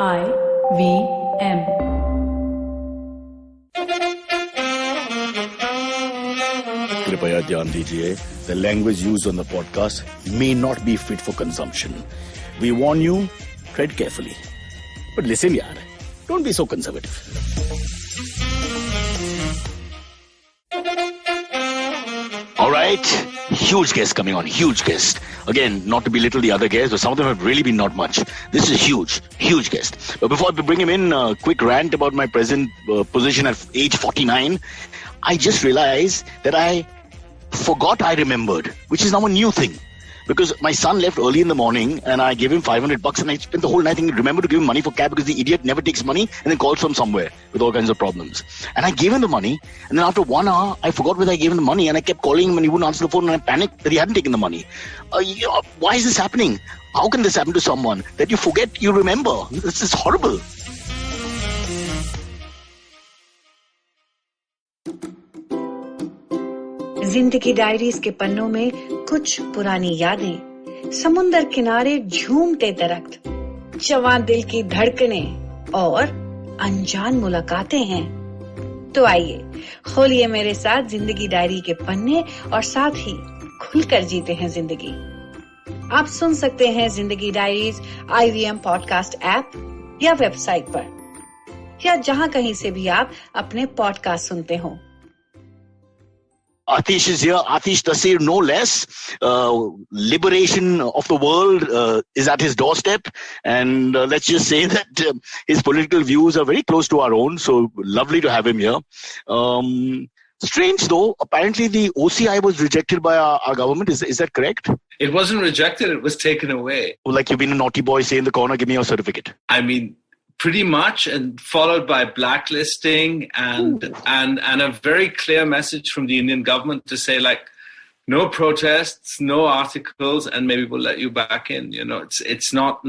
IVM. कृपया ध्यान दीजिए, the language used on the podcast may not be fit for consumption. We warn you, tread carefully. But listen yaar, don't be so conservative. Alright, huge guest coming on, huge guest. Again, not to belittle the other guests, but some of them have really been not much. This is huge guest. But before I bring him in, a quick rant about my present position at age 49. I just realized that I forgot I remembered, which is now a new thing. Because my son left early in the morning and I gave him $500 and I spent the whole night thinking, remember to give him money for cab because the idiot never takes money and then calls from somewhere with all kinds of problems. And I gave him the money and then after 1 hour, I forgot whether I gave him the money and I kept calling him and he wouldn't answer the phone and I panicked that he hadn't taken the money. Why is this happening? How can this happen to someone that you forget you remember? This is horrible. जिंदगी diaries के पन्नों में कुछ पुरानी यादें, समुंदर किनारे झूमते दरख्त, जवान दिल की धड़कनें और अनजान मुलाकातें हैं। तो आइए खोलिए मेरे साथ जिंदगी डायरी के पन्ने और साथ ही खुलकर जीते हैं जिंदगी। आप सुन सकते हैं जिंदगी डायरीज IVM पॉडकास्ट ऐप या वेबसाइट पर या जहां कहीं से भी आप अपने पॉडकास्ट सुनते हो। Atish is here. Atish Taseer, no less. Liberation of the world is at his doorstep. And let's just say that his political views are very close to our own. So lovely to have him here. Strange though, apparently the OCI was rejected by our government. Is that correct? It wasn't rejected. It was taken away. Like you've been a naughty boy, say in the corner, give me your certificate. I mean, pretty much, and followed by blacklisting and a very clear message from the Indian government to say, like, no protests, no articles, and maybe we'll let you back in. You know, it's not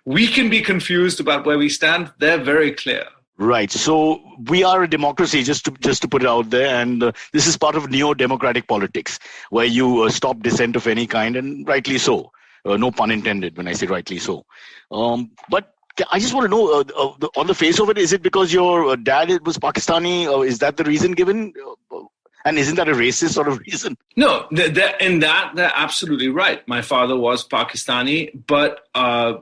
we can be confused about where we stand. They're very clear. Right. So we are a democracy, just to put it out there, and this is part of neo-democratic politics, where you stop dissent of any kind, and rightly so. No pun intended when I say rightly so. But I just want to know, on the face of it, is it because your dad was Pakistani? Is that the reason given? And isn't that a racist sort of reason? No, in that, they're absolutely right. My father was Pakistani, but, I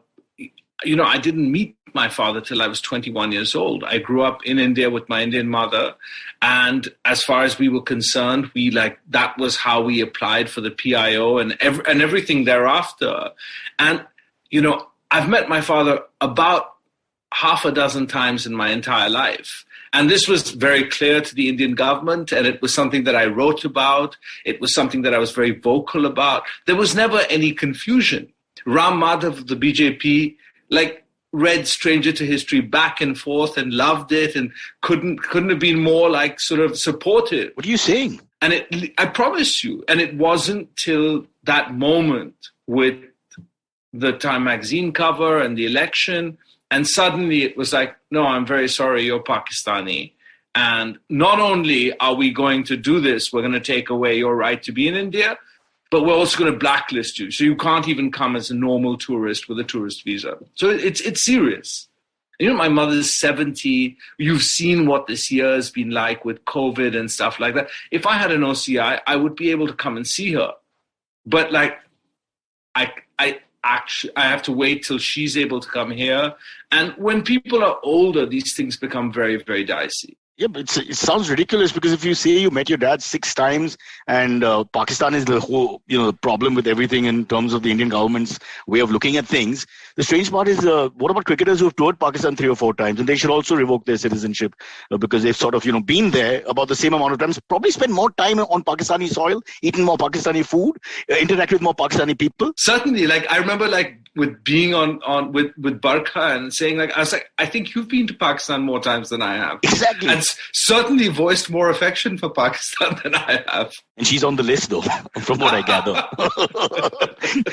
didn't meet my father till I was 21 years old. I grew up in India with my Indian mother. And as far as we were concerned, that was how we applied for the PIO and everything thereafter. And, I've met my father about half a dozen times in my entire life. And this was very clear to the Indian government, and it was something that I wrote about. It was something that I was very vocal about. There was never any confusion. Ram Madhav of the BJP, read Stranger to History back and forth and loved it and couldn't have been more sort of supportive. What are you saying? And I promise you, and it wasn't till that moment with the Time magazine cover and the election, and suddenly it was like, no, I'm very sorry, you're Pakistani. And not only are we going to do this, we're going to take away your right to be in India, but we're also going to blacklist you. So you can't even come as a normal tourist with a tourist visa. So it's serious. My mother's 70. You've seen what this year has been like with COVID and stuff like that. If I had an OCI, I would be able to come and see her. But I have to wait till she's able to come here. And when people are older, these things become very, very dicey. Yeah, but it sounds ridiculous because if you say you met your dad 6 times and Pakistan is the whole, problem with everything in terms of the Indian government's way of looking at things. The strange part is, what about cricketers who have toured Pakistan 3 or 4 times? And they should also revoke their citizenship because they've sort of, been there about the same amount of times, probably spent more time on Pakistani soil, eaten more Pakistani food, interacted with more Pakistani people. Certainly. I remember with being with Barkha and saying I was like, I think you've been to Pakistan more times than I have. Exactly. And has certainly voiced more affection for Pakistan than I have. And she's on the list, though, from what I gather.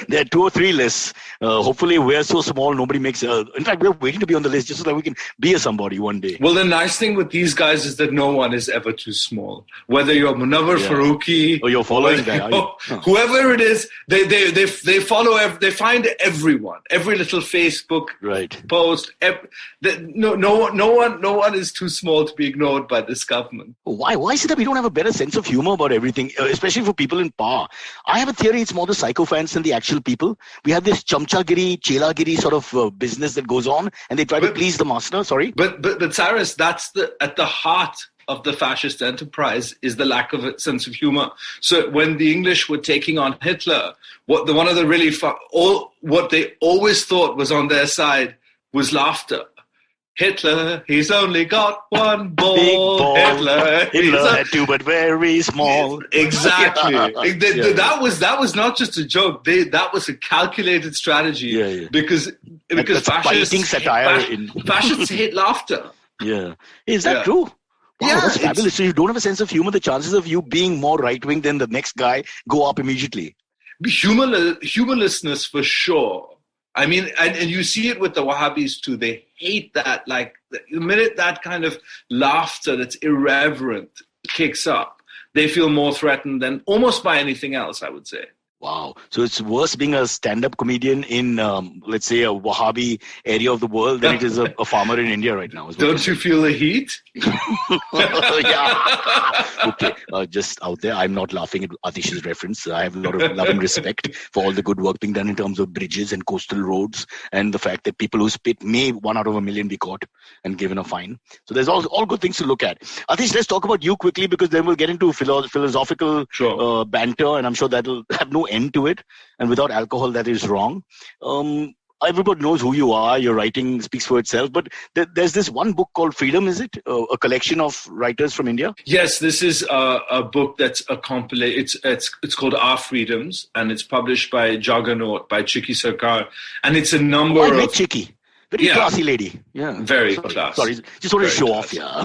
There are 2 or 3 lists. Hopefully, we're so small, nobody makes... in fact, we're waiting to be on the list just so that we can be a somebody one day. Well, the nice thing with these guys is that no one is ever too small. Whether you're Munawar Farooqui... Oh, you're following that, are you? Whoever it is, they follow... They find everyone. Every little Facebook post. No one is too small to be ignored by this government. Why is it that we don't have a better sense of humor about everything, especially for people in power? I have a theory it's more the sycophants than the actual people. We have this chamchagiri, chelagiri sort of business that goes on, and they try to please the master. Sorry? But Cyrus, that's at the heart of the fascist enterprise is the lack of a sense of humor. So when the English were taking on Hitler, what they always thought was on their side was laughter. Hitler, he's only got one ball. Big ball. Hitler had 2 but very small. Exactly. That was not just a joke. That was a calculated strategy. Because fascists hate laughter. Yeah. Is that true? Wow, that's fabulous. So you don't have a sense of humor. The chances of you being more right-wing than the next guy go up immediately. Humorlessness for sure. I mean, and you see it with the Wahhabis too. They hate that. Like the minute that kind of laughter that's irreverent kicks up, they feel more threatened than almost by anything else, I would say. Wow. So it's worse being a stand-up comedian in, let's say, a Wahhabi area of the world than it is a farmer in India right now. Don't you feel the heat? Yeah. Okay. Just out there, I'm not laughing at Atish's reference. I have a lot of love and respect for all the good work being done in terms of bridges and coastal roads and the fact that people who spit may 1 out of a million be caught and given a fine. So there's all good things to look at. Atish, let's talk about you quickly because then we'll get into philosophical banter, and I'm sure that'll have no end to it, and without alcohol that is wrong. Everybody knows who you are. Your writing speaks for itself, but there's this one book called Freedom, is it? A collection of writers from India? Yes, this is a book that's a compilation. It's called Our Freedoms, and it's published by Juggernaut, by Chiki Sarkar, and it's a number I met Chiki. Very classy lady. Yeah. Very classy. Sorry, just want to show off, yeah.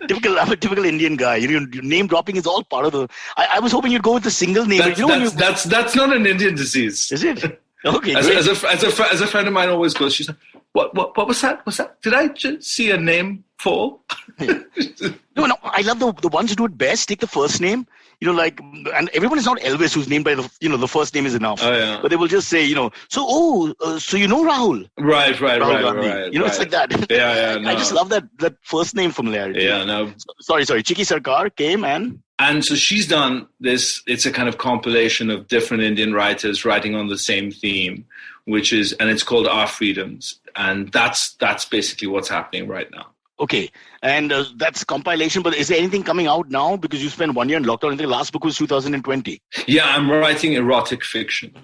typical Indian guy. Your name dropping is all part of the... I was hoping you'd go with the single name. That's not an Indian disease. Is it? Okay, as a friend of mine always goes, she's like, what was that? What's that? Did I just see a name fall? Yeah. No, I love the ones who do it best. Take the first name. And everyone is not Elvis who's named by the first name is enough. Oh, yeah. But they will just say, so you know Rahul. Right. It's like that. Yeah. No. I just love that first name familiarity. Yeah, no. Sorry. Chiki Sarkar came and so she's done this. It's a kind of compilation of different Indian writers writing on the same theme, and it's called Our Freedoms. And that's basically what's happening right now. Okay, and that's compilation, but is there anything coming out now? Because you spent 1 year in lockdown, and the last book was 2020. Yeah, I'm writing erotic fiction.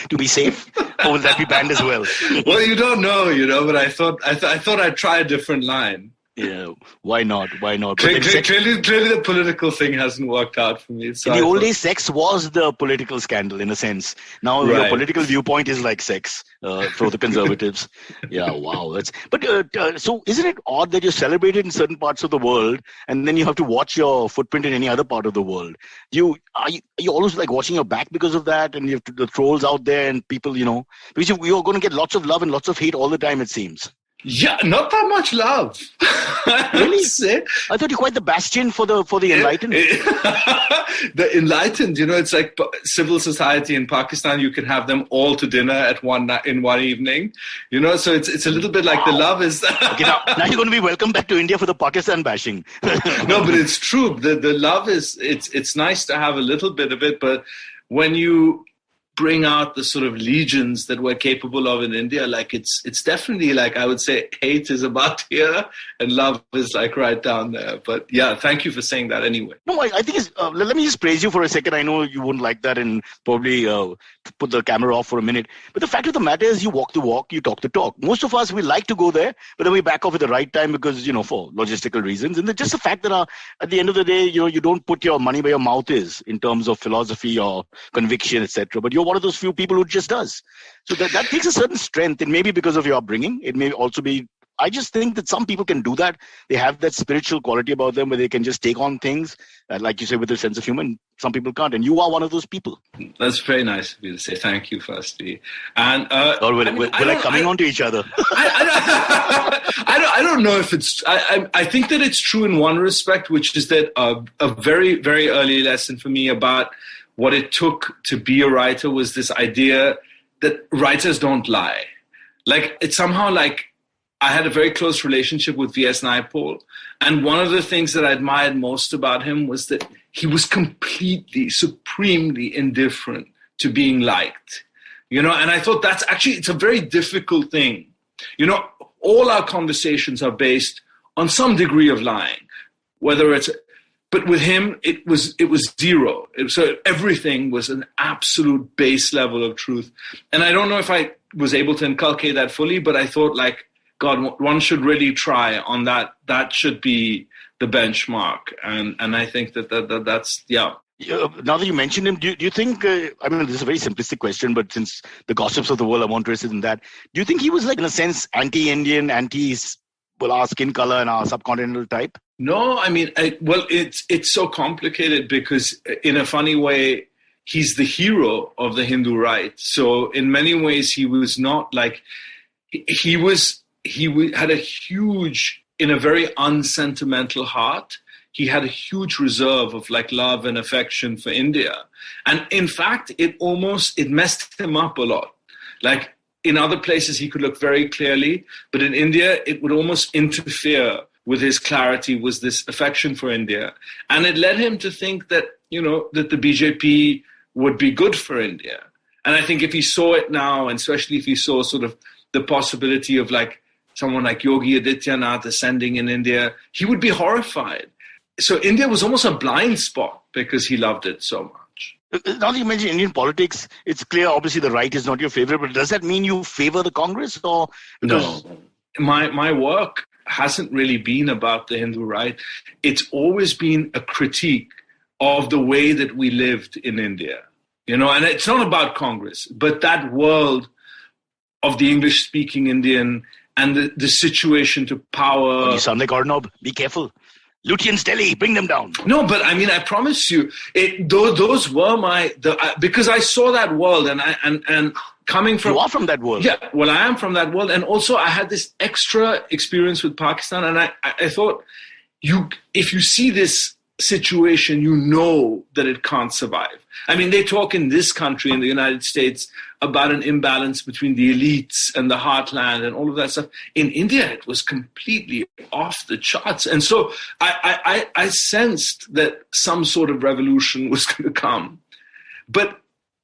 To be safe? Or will that be banned as well? Well, you don't know, but I thought I'd try a different line. Yeah, why not? Clearly the political thing hasn't worked out for me. So in the old days, sex was the political scandal in a sense. Now your political viewpoint is like sex for the conservatives. Yeah, wow. So isn't it odd that you're celebrated in certain parts of the world and then you have to watch your footprint in any other part of the world? Are you always like watching your back because of that, and you have the trolls out there and people, because you're going to get lots of love and lots of hate all the time, it seems. Yeah, not that much love. Really? I thought you're quite the bastion for the enlightened. The enlightened, it's like civil society in Pakistan. You can have them all to dinner in one evening. So it's a little bit like the love is. Okay, now you're going to be welcome back to India for the Pakistan bashing. No, but it's true. The love is it's nice to have a little bit of it, but when you bring out the sort of legions that we're capable of in India, like it's definitely like I would say hate is about here and love is like right down there. But yeah, thank you for saying that anyway. No, I think let me just praise you for a second. I know you wouldn't like that and probably put the camera off for a minute. But the fact of the matter is you walk the walk, you talk the talk. Most of us, we like to go there, but then we back off at the right time because, for logistical reasons. And just the fact that at the end of the day, you don't put your money where your mouth is in terms of philosophy or conviction, etc. But you're one of those few people who just does. So that takes a certain strength. It may be because of your upbringing. It may also be, I just think that some people can do that. They have that spiritual quality about them where they can just take on things, like you say, with a sense of humor. Some people can't, and you are one of those people. That's very nice of you to say. Thank you, firstly. And or we're coming on to each other. I don't know if it's. I think that it's true in one respect, which is that a very, very early lesson for me about what it took to be a writer was this idea that writers don't lie. Like, it's somehow like I had a very close relationship with V.S. Naipaul. And one of the things that I admired most about him was that he was completely, supremely indifferent to being liked. And I thought it's a very difficult thing. All our conversations are based on some degree of lying, but with him, it was zero. So everything was an absolute base level of truth. And I don't know if I was able to inculcate that fully, but I thought, like, God, one should really try on that. That should be the benchmark. And I think that's, yeah. Now that you mentioned him, do you think, this is a very simplistic question, but since the gossips of the world are more interested in that, do you think he was, like, in a sense, anti-Indian, our skin color and our subcontinental type? No, it's so complicated because in a funny way, he's the hero of the Hindu right. So in many ways, he was not like, he had a huge, in a very unsentimental heart, he had a huge reserve of like love and affection for India. And in fact, it messed him up a lot. Like in other places, he could look very clearly, but in India, it would almost interfere with his clarity, was this affection for India. And it led him to think that, that the BJP would be good for India. And I think if he saw it now, and especially if he saw sort of the possibility of like someone like Yogi Adityanath ascending in India, he would be horrified. So India was almost a blind spot because he loved it so much. Now that you mentioned Indian politics, it's clear, obviously, the right is not your favorite, but does that mean you favor the Congress? Or no, my work hasn't really been about the Hindu right. It's always been a critique of the way that we lived in India, and it's not about Congress, but that world of the English-speaking Indian and the situation to power. Oh, you sound like Arnab. Be careful. Lutyens Delhi, bring them down. No, but I promise you, those were because I saw that world and coming from... You are from that world. Yeah, well, I am from that world. And also I had this extra experience with Pakistan. And I thought, if you see this situation, you know that it can't survive. They talk in this country, in the United States, about an imbalance between the elites and the heartland and all of that stuff. In India, it was completely off the charts. And so I sensed that some sort of revolution was going to come. But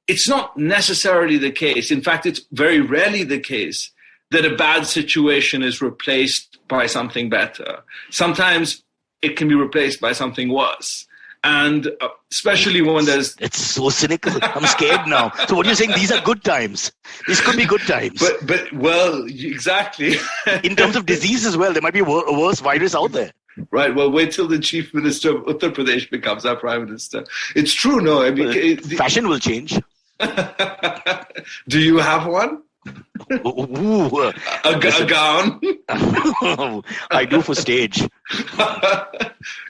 it's not necessarily the case. In fact, it's very rarely the case that a bad situation is replaced by something better. Sometimes it can be replaced by something worse. And especially when there's... It's so cynical. I'm scared now. So what you're saying, these are good times. These could be good times. But well, exactly. In terms of disease as well, there might be a worse virus out there. Right. Well, wait till the chief minister of Uttar Pradesh becomes our prime minister. It's true, no? Fashion will change. Do you have one? Ooh, a gown? I do for stage.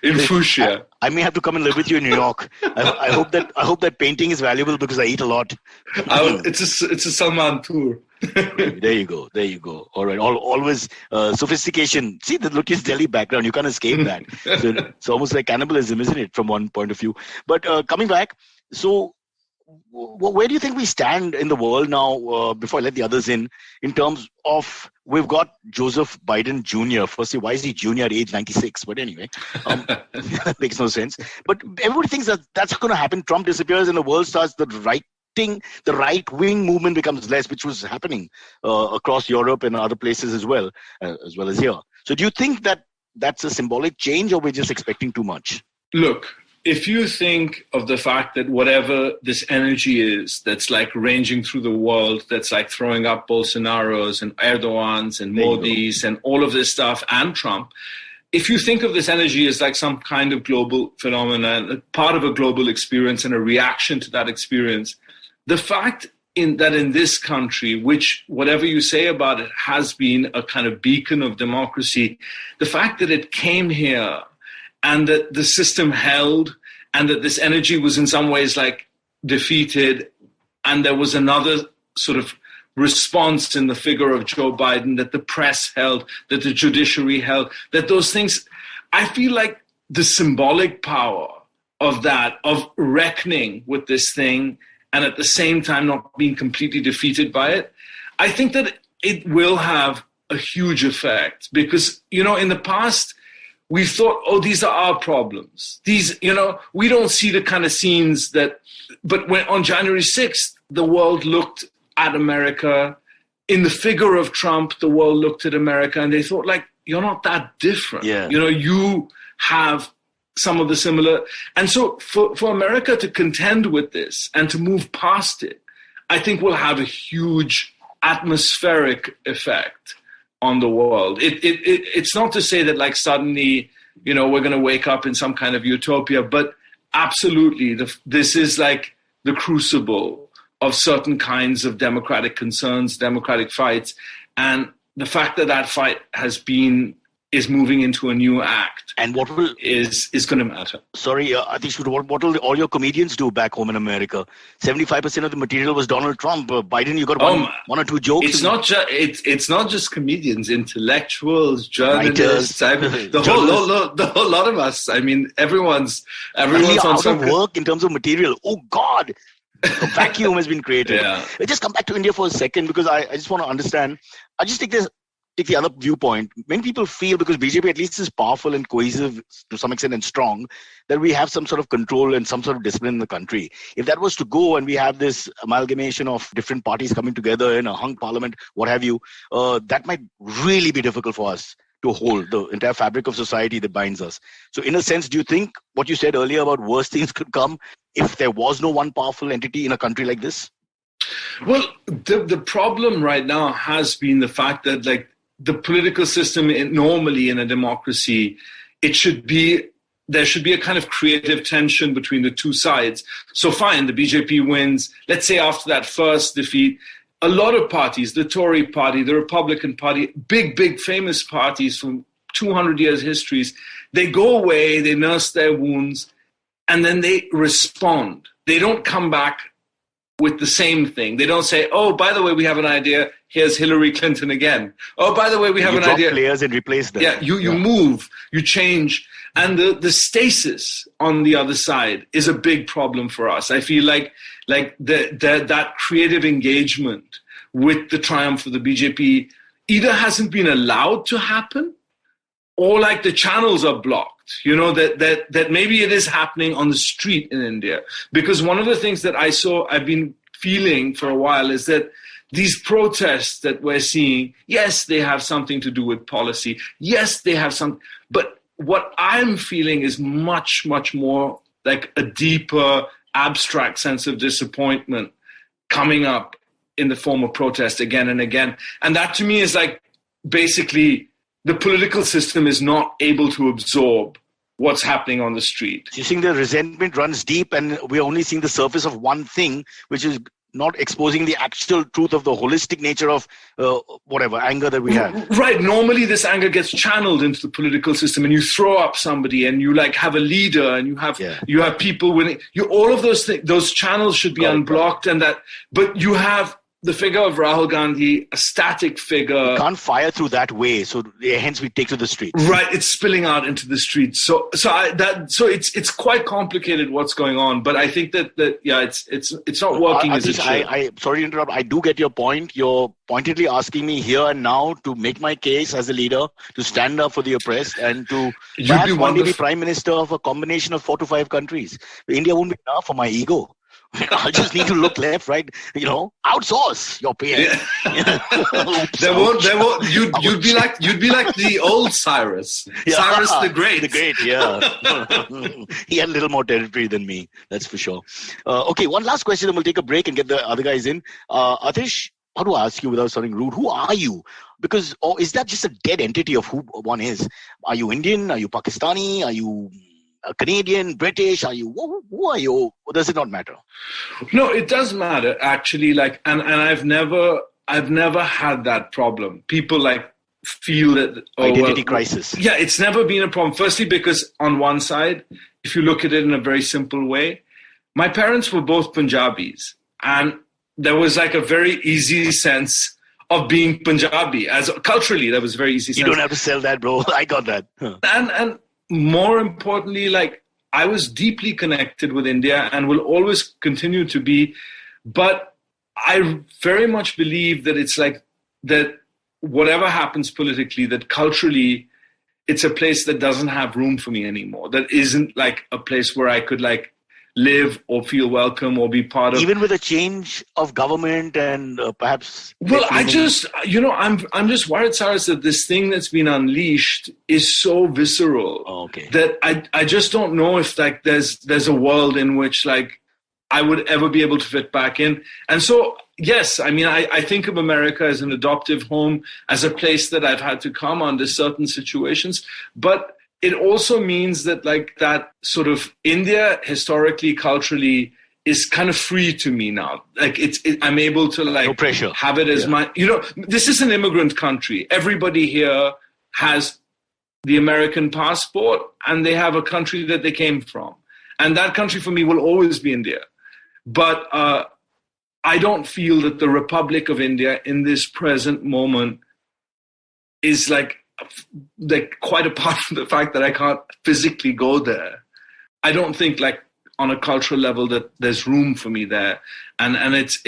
In fuchsia. I may have to come and live with you in New York. I hope that painting is valuable because I eat a lot. It's a Salman tour. There you go. All right. Always sophistication. See the Lutyens Delhi background. You can't escape that. So it's almost like cannibalism, isn't it, from one point of view? But coming back, so where do you think we stand in the world now, before I let the others in terms of, we've got Joseph Biden Jr. Firstly, why is he junior at age 96? But anyway, that makes no sense. But everybody thinks that that's going to happen. Trump disappears and the world starts the right-wing movement becomes less, which was happening across Europe and other places as well as here. So do you think that that's a symbolic change, or we're just expecting too much? Look, if you think of the fact that whatever this energy is that's like ranging through the world, that's like throwing up Bolsonaros and Erdogans and Modis and all of this stuff and Trump, if you think of this energy as like some kind of global phenomenon, part of a global experience and a reaction to that experience, the fact in this country, which whatever you say about it has been a kind of beacon of democracy, the fact that it came here and that the system held and that this energy was in some ways like defeated, and there was another sort of response in the figure of Joe Biden, that the press held, that the judiciary held, that those things, I feel like the symbolic power of that, of reckoning with this thing and at the same time not being completely defeated by it, I think that it will have a huge effect because, you know, in the past, we thought, oh, these are our problems. These, you know, we don't see the kind of scenes that, but when on January 6th, the world looked at America. In the figure of Trump, the world looked at America and they thought, like, you're not that different. Yeah. You know, you have some of the similar. And so for America to contend with this and to move past it, I think will have a huge atmospheric effect on the world. It's not to say that like suddenly, you know, we're going to wake up in some kind of utopia, but absolutely, this is like the crucible of certain kinds of democratic concerns, democratic fights. And the fact that that fight is moving into a new act, and what will is going to matter. Sorry, Atish, what will all your comedians do back home in America? 75% of the material was Donald Trump. Biden, you got one or two jokes. It's not just comedians, intellectuals, journalists. I mean, the whole lot of us. I mean, everyone's out of work in terms of material. Oh God. A vacuum has been created. Yeah. Let's just come back to India for a second because I just want to understand. I just take the other viewpoint. Many people feel, because BJP at least is powerful and cohesive to some extent and strong, that we have some sort of control and some sort of discipline in the country. If that was to go and we have this amalgamation of different parties coming together in a hung parliament, what have you, that might really be difficult for us to hold the entire fabric of society that binds us. So in a sense, do you think what you said earlier about worse things could come if there was no one powerful entity in a country like this? Well, the problem right now has been the fact that like the political system normally in a democracy, there should be a kind of creative tension between the two sides. So fine, the BJP wins. Let's say after that first defeat, a lot of parties, the Tory party, the Republican party, big famous parties from 200 years histories, they go away, they nurse their wounds, and then they respond. They don't come back with the same thing. They don't say, oh, by the way, we have an idea. Here's Hillary Clinton again. Oh, by the way, we have an idea. You drop players and replace them. Yeah, you move, you change. And the stasis on the other side is a big problem for us. I feel like that creative engagement with the triumph of the BJP either hasn't been allowed to happen or like the channels are blocked. You know, that maybe it is happening on the street in India. Because one of the things that I've been feeling for a while is that these protests that we're seeing, yes, they have something to do with policy. Yes, they have some, but what I'm feeling is much, much more like a deeper, abstract sense of disappointment coming up in the form of protest again and again. And that to me is like basically the political system is not able to absorb what's happening on the street. So you think the resentment runs deep and we're only seeing the surface of one thing, which is not exposing the actual truth of the holistic nature of whatever anger that we have. Right. Normally this anger gets channeled into the political system and you throw up somebody and you like have a leader and you have people winning. All of those things, those channels should be unblocked but you have the figure of Rahul Gandhi, a static figure. You can't fire through that way, so hence we take to the streets. Right, it's spilling out into the streets. So it's quite complicated what's going on. But I think that it's not working as it should. I sorry to interrupt. I do get your point. You're pointedly asking me here and now to make my case as a leader, to stand up for the oppressed, and to perhaps one day be prime minister of a combination of 4 to 5 countries. India won't be enough for my ego. I just need to look left, right? Outsource your pain. Yeah. You'd be like the old Cyrus, Cyrus the Great. The Great, yeah. He had a little more territory than me, that's for sure. Okay, one last question, then we'll take a break and get the other guys in. Atish, how do I ask you without sounding rude? Who are you? Because, is that just a dead entity of who one is? Are you Indian? Are you Pakistani? Are you Canadian, British? Are you, who are you? Or does it not matter? No, it does matter actually. Like, and I've never had that problem. People like feel that identity crisis. Yeah, it's never been a problem. Firstly, because on one side, if you look at it in a very simple way, my parents were both Punjabis, and there was like a very easy sense of being Punjabi. As culturally, that was very easy. You don't have to sell that, bro. I got that. Huh. And more importantly, like, I was deeply connected with India and will always continue to be. But I very much believe that it's like that whatever happens politically, that culturally, it's a place that doesn't have room for me anymore. That isn't like a place where I could like live or feel welcome or be part of. Even with a change of government and perhaps. Well, I'm just worried, Cyrus, that this thing that's been unleashed is so visceral that I just don't know if like there's a world in which like I would ever be able to fit back in. And so, yes, I mean, I think of America as an adoptive home, as a place that I've had to come under certain situations. But it also means that like that sort of India historically, culturally is kind of free to me now. Like I'm able to like no pressure. Have it as my, this is an immigrant country. Everybody here has the American passport and they have a country that they came from. And that country for me will always be India. But I don't feel that the Republic of India in this present moment is like quite apart from the fact that I can't physically go there. I don't think like on a cultural level that there's room for me there. And it's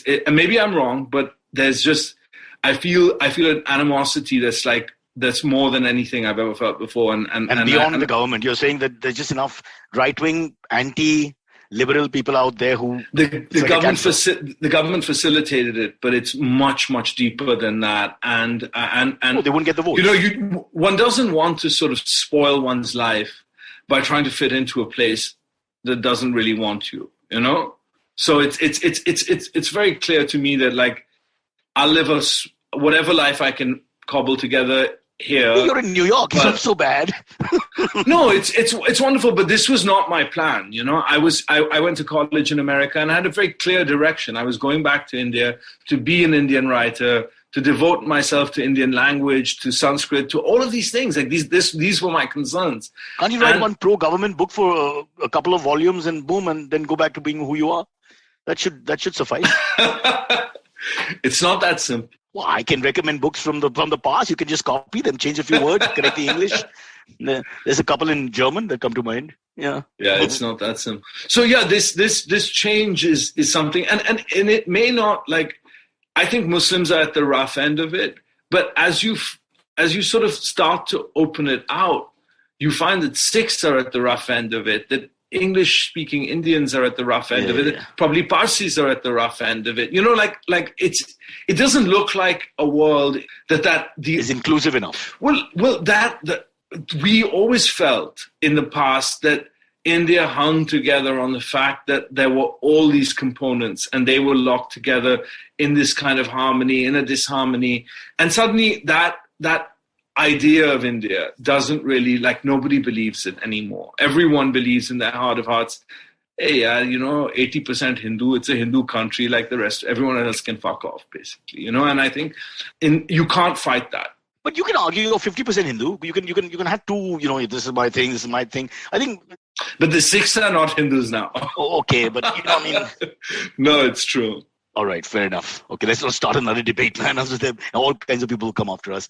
and maybe I'm wrong, but there's just, I feel an animosity that's more than anything I've ever felt before. And beyond the government, you're saying that there's just enough right-wing, anti-liberal people out there who the government facilitated it, but it's much, much deeper than that. And they wouldn't get the votes. One doesn't want to sort of spoil one's life by trying to fit into a place that doesn't really want you. So it's very clear to me that like I'll live whatever life I can cobble together here. You're in New York. It's not so bad. No, it's wonderful, but this was not my plan. I went to college in America and I had a very clear direction. I was going back to India to be an Indian writer, to devote myself to Indian language, to Sanskrit, to all of these things. Like these were my concerns. Can't you write one pro-government book for a couple of volumes and boom, and then go back to being who you are? That should suffice. It's not that simple. Well, I can recommend books from the past. You can just copy them, change a few words, correct the English. There's a couple in German that come to mind. Yeah, it's not that simple. So yeah, this change is something, and it may not like. I think Muslims are at the rough end of it, but as you sort of start to open it out, you find that Sikhs are at the rough end of it. That English-speaking Indians are at the rough end of it. Yeah. Probably Parsis are at the rough end of it. Like it doesn't look like a world that is inclusive enough. Well, we always felt in the past that India hung together on the fact that there were all these components and they were locked together in this kind of harmony, in a disharmony, and suddenly that idea of India doesn't really, like, nobody believes it anymore. Everyone believes in their heart of hearts, hey, 80% Hindu, it's a Hindu country like the rest. Everyone else can fuck off, basically, and I think you can't fight that. But you can argue you're 50% Hindu. You can have two, this is my thing, this is my thing. I think. But the Sikhs are not Hindus now. Oh, okay, but No, it's true. All right, fair enough. Okay, let's not start another debate, man. All kinds of people will come after us.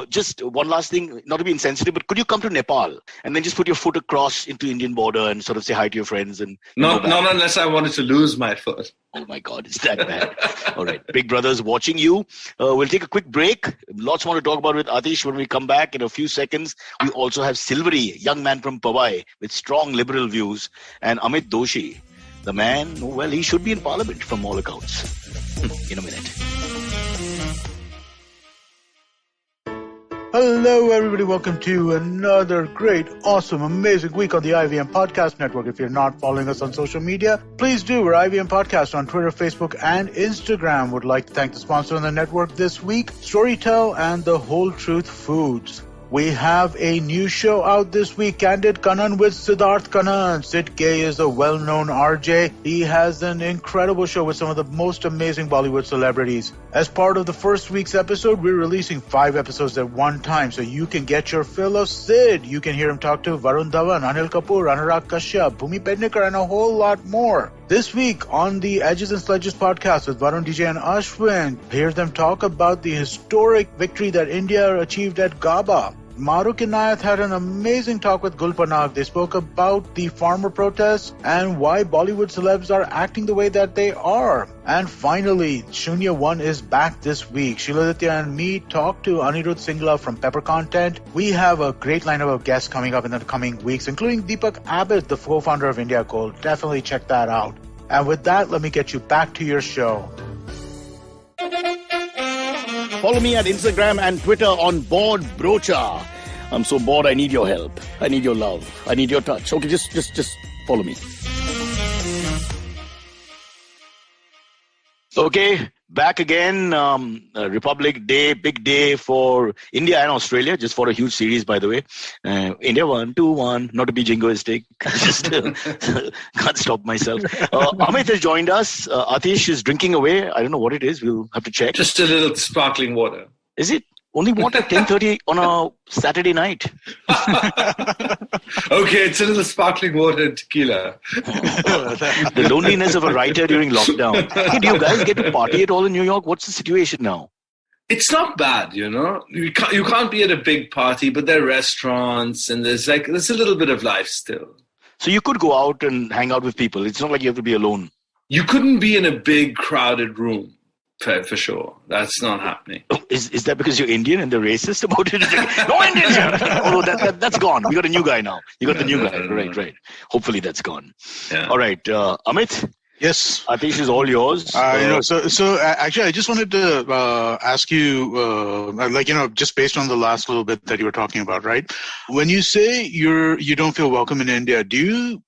Just one last thing, not to be insensitive, but could you come to Nepal and then just put your foot across into Indian border and sort of say hi to your friends? And not unless I wanted to lose my foot. Oh my God, it's that bad. All right, Big Brother's watching you. We'll take a quick break. Lots more to talk about with Atish when we come back in a few seconds. We also have Silvery, young man from Powai with strong liberal views, and Amit Doshi, the man, well, he should be in Parliament from all accounts. In a minute. Hello, everybody. Welcome to another great, awesome, amazing week on the IVM Podcast Network. If you're not following us on social media, please do. We're IVM Podcast on Twitter, Facebook, and Instagram. Would like to thank the sponsor on the network this week, Storytel and The Whole Truth Foods. We have a new show out this week, Candid Kannan with Siddharth Kannan. Sid K is a well-known RJ. He has an incredible show with some of the most amazing Bollywood celebrities. As part of the first week's episode, we're releasing 5 episodes at one time, so you can get your fill of Sid. You can hear him talk to Varun Dhawan, Anil Kapoor, Anurag Kashyap, Bhumi Pednekar, and a whole lot more. This week on the Edges and Sledges podcast with Varun DJ and Ashwin, hear them talk about the historic victory that India achieved at Gaba. Maruk Inayat had an amazing talk with Gul Panag. They spoke about the farmer protests and why Bollywood celebs are acting the way that they are. And finally, Shunya One is back this week. Sheila Aditya and me talked to Anirudh Singla from Pepper Content. We have a great lineup of guests coming up in the coming weeks, including Deepak Abbott, the co-founder of India Gold. Definitely check that out. And with that, let me get you back to your show. Follow me at Instagram and Twitter on Bored Brocha. I'm so bored, I need your help. I need your love. I need your touch. Okay, just follow me. Okay, back again. Republic Day, big day for India and Australia. Just for a huge series, by the way. India 1-2-1. Not to be jingoistic. Just can't stop myself. Amit has joined us. Atish is drinking away. I don't know what it is. We'll have to check. Just a little sparkling water. Is it? Only water at 10:30 on a Saturday night. Okay, it's a little sparkling water and tequila. The loneliness of a writer during lockdown. Hey, do you guys get to party at all in New York? What's the situation now? It's not bad, you know. You can't be at a big party, but there are restaurants and there's a little bit of life still. So you could go out and hang out with people. It's not like you have to be alone. You couldn't be in a big crowded room. For sure. That's not happening. Oh, is that because you're Indian and they're racist about it? Like, no Indians here! Although that's gone. We got a new guy now. You got the new guy. Right. Hopefully that's gone. Yeah. All right. Amit? Yes. Atish is all yours. So actually, I just wanted to ask you, just based on the last little bit that you were talking about, right? When you say you don't feel welcome in India,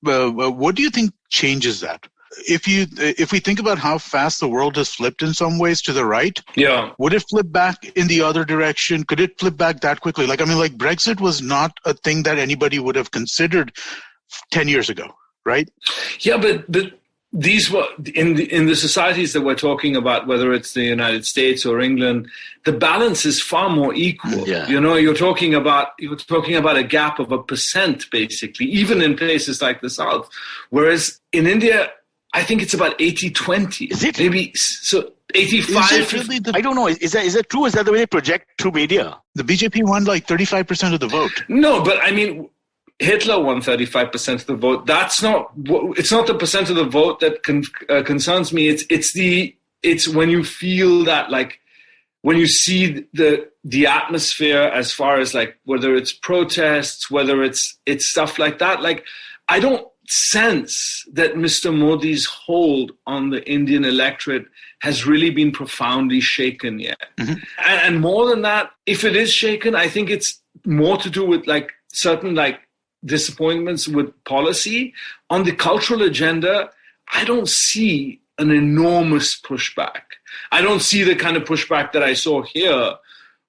what do you think changes that? If we think about how fast the world has flipped in some ways to the right, would it flip back in the other direction? Could it flip back that quickly? Brexit was not a thing that anybody would have considered 10 years ago, right? Yeah, but these were in the societies that we're talking about, whether it's the United States or England, the balance is far more equal. Yeah. You know, you're talking about a gap of 1%, basically, even in places like the South. Whereas in India, I think it's about 80-20. Is it? Maybe so 85. Really I don't know. Is that true? Is that the way they project through media? The BJP won 35% of the vote. No, but I mean, Hitler won 35% of the vote. It's not the percent of the vote that concerns me. It's when you feel that, when you see the atmosphere as far as whether it's protests, whether it's stuff like that. I don't sense that Mr. Modi's hold on the Indian electorate has really been profoundly shaken yet. Mm-hmm. And more than that, if it is shaken, I think it's more to do with certain disappointments with policy. On the cultural agenda, I don't see an enormous pushback. I don't see the kind of pushback that I saw here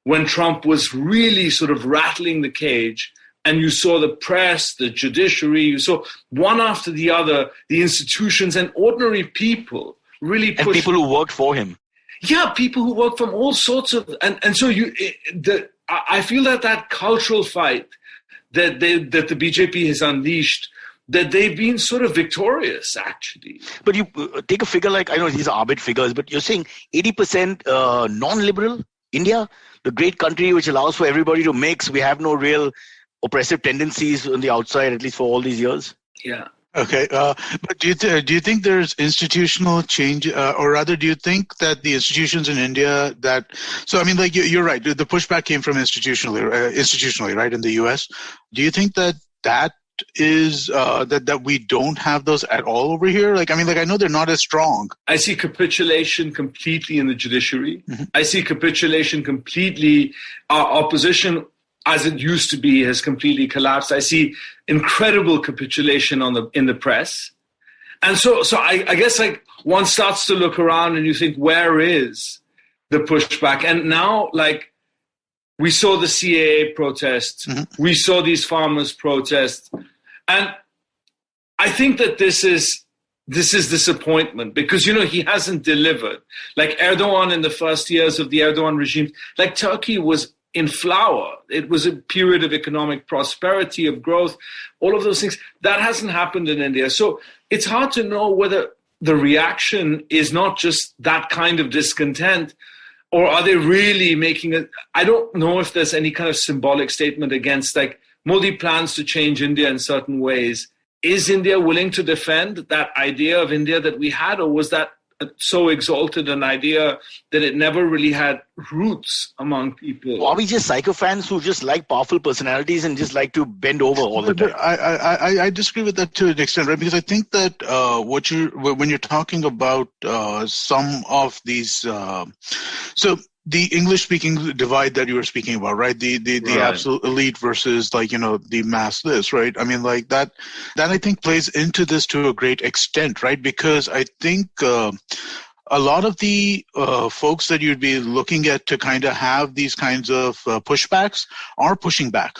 when Trump was really sort of rattling the cage. And you saw the press, the judiciary, you saw one after the other, the institutions and ordinary people really push. And people who worked for him. Yeah, people who work from all sorts of, and so I feel that cultural fight that the BJP has unleashed, that they've been sort of victorious, actually. But you take a figure I know these are arbit figures, but you're saying 80% non-liberal India, the great country which allows for everybody to mix. We have no real oppressive tendencies on the outside, at least for all these years? Yeah. Okay. But do you think there's institutional change, or rather, do you think that the institutions in India you're right, the pushback came from institutionally, right, in the US. Do you think that is that we don't have those at all over here? I know they're not as strong. I see capitulation completely in the judiciary. Mm-hmm. I see capitulation completely. Our opposition, as it used to be, has completely collapsed. I see incredible capitulation in the press. And so I guess one starts to look around and you think, where is the pushback? And now We saw the CAA protests. Mm-hmm. We saw these farmers' protests. And I think that this is disappointment because, he hasn't delivered. Like Erdogan in the first years of the Erdogan regime, like Turkey was in flower. It was a period of economic prosperity, of growth, all of those things. That hasn't happened in India. So it's hard to know whether the reaction is not just that kind of discontent, or are they really making it? I don't know if there's any kind of symbolic statement against, like, Modi plans to change India in certain ways. Is India willing to defend that idea of India that we had, or was that so exalted an idea that it never really had roots among people? Or are we just sycophants who just like powerful personalities and just like to bend over all the time? I disagree with that to an extent, right? Because I think that when you're talking about some of these, so the English-speaking divide that you were speaking about, right? The right. Absolute elite versus the mass this, right? I mean, like that I think plays into this to a great extent, right? Because I think a lot of the folks that you'd be looking at to kind of have these kinds of pushbacks are pushing back.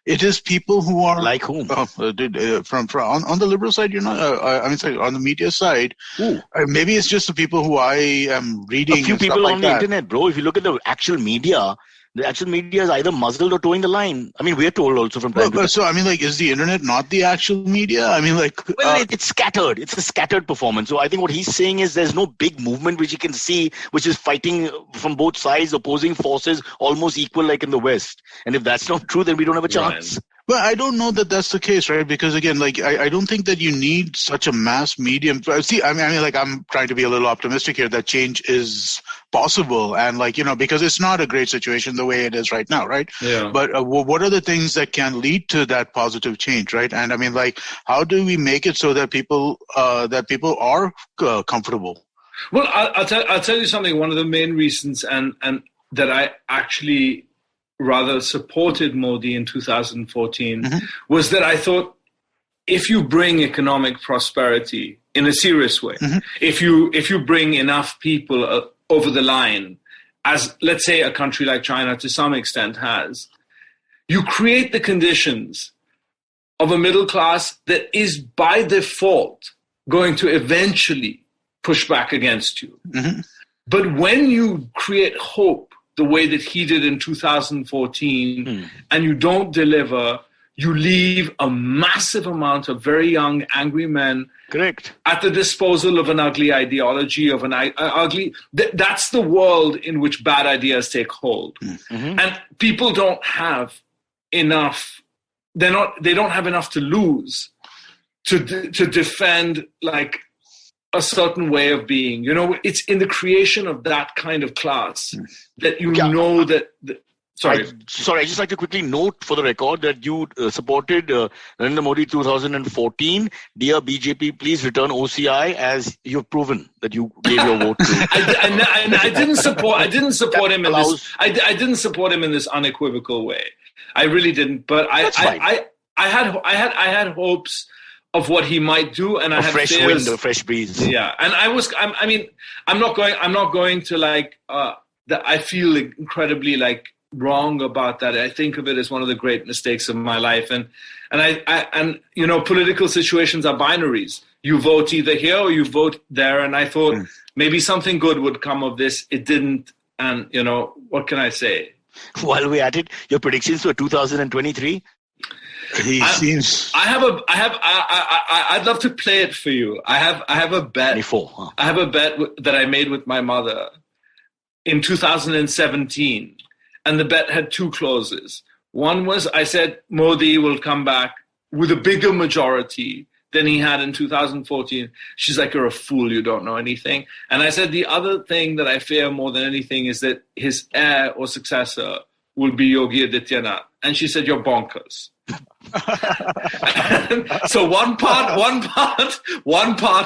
It is people who are like whom? From on the liberal side, on the media side. Maybe it's just the people who I am reading. A few people on the internet, bro. If you look at the actual media is either muzzled or towing the line. I mean, we're told also from time to time. So, I mean, like, is the internet not the actual media? I mean, like... Well, it's scattered. It's a scattered performance. So I think what he's saying is there's no big movement which you can see, which is fighting from both sides, opposing forces, almost equal like in the West. And if that's not true, then we don't have a chance. Well, I don't know that that's the case, right? Because again, like, I don't think that you need such a mass medium. See, I mean, like, I'm trying to be a little optimistic here that change is possible. And like, because it's not a great situation the way it is right now, right? Yeah. But what are the things that can lead to that positive change, right? And I mean, like, how do we make it so that people are comfortable? Well, I'll tell you something. One of the main reasons and that I actually rather supported Modi in 2014 was that I thought if you bring economic prosperity in a serious way, if you bring enough people over the line, as let's say a country like China to some extent has, you create the conditions of a middle class that is by default going to eventually push back against you. But when you create hope the way that he did in 2014, and you don't deliver, you leave a massive amount of very young, angry men at the disposal of an ugly ideology, of an ugly... That's the world in which bad ideas take hold. And people don't have enough... They don't have enough to lose to defend, like, a certain way of being. It's in the creation of that kind of class that Sorry, I'd just like to quickly note for the record that you supported Narendra Modi 2014. Dear BJP, please return OCI, as you've proven that you gave your vote to. I didn't support him in this. I didn't support him in this unequivocal way. I really didn't. But I had hopes of what he might do, and I had fresh fears. Wind, a fresh breeze. Yeah, and I'm not going to like. I feel incredibly like wrong about that. I think of it as one of the great mistakes of my life, and political situations are binaries. You vote either here or you vote there, and I thought maybe something good would come of this. It didn't, and what can I say? While we're at it, your predictions for 2023. I'd love to play it for you. I have a bet. 24, huh? I have a bet that I made with my mother in 2017, and the bet had two clauses. One was I said Modi will come back with a bigger majority than he had in 2014. She's like, "You're a fool. You don't know anything." And I said the other thing that I fear more than anything is that his heir or successor will be Yogi Adityanath. And she said, "You're bonkers." So one part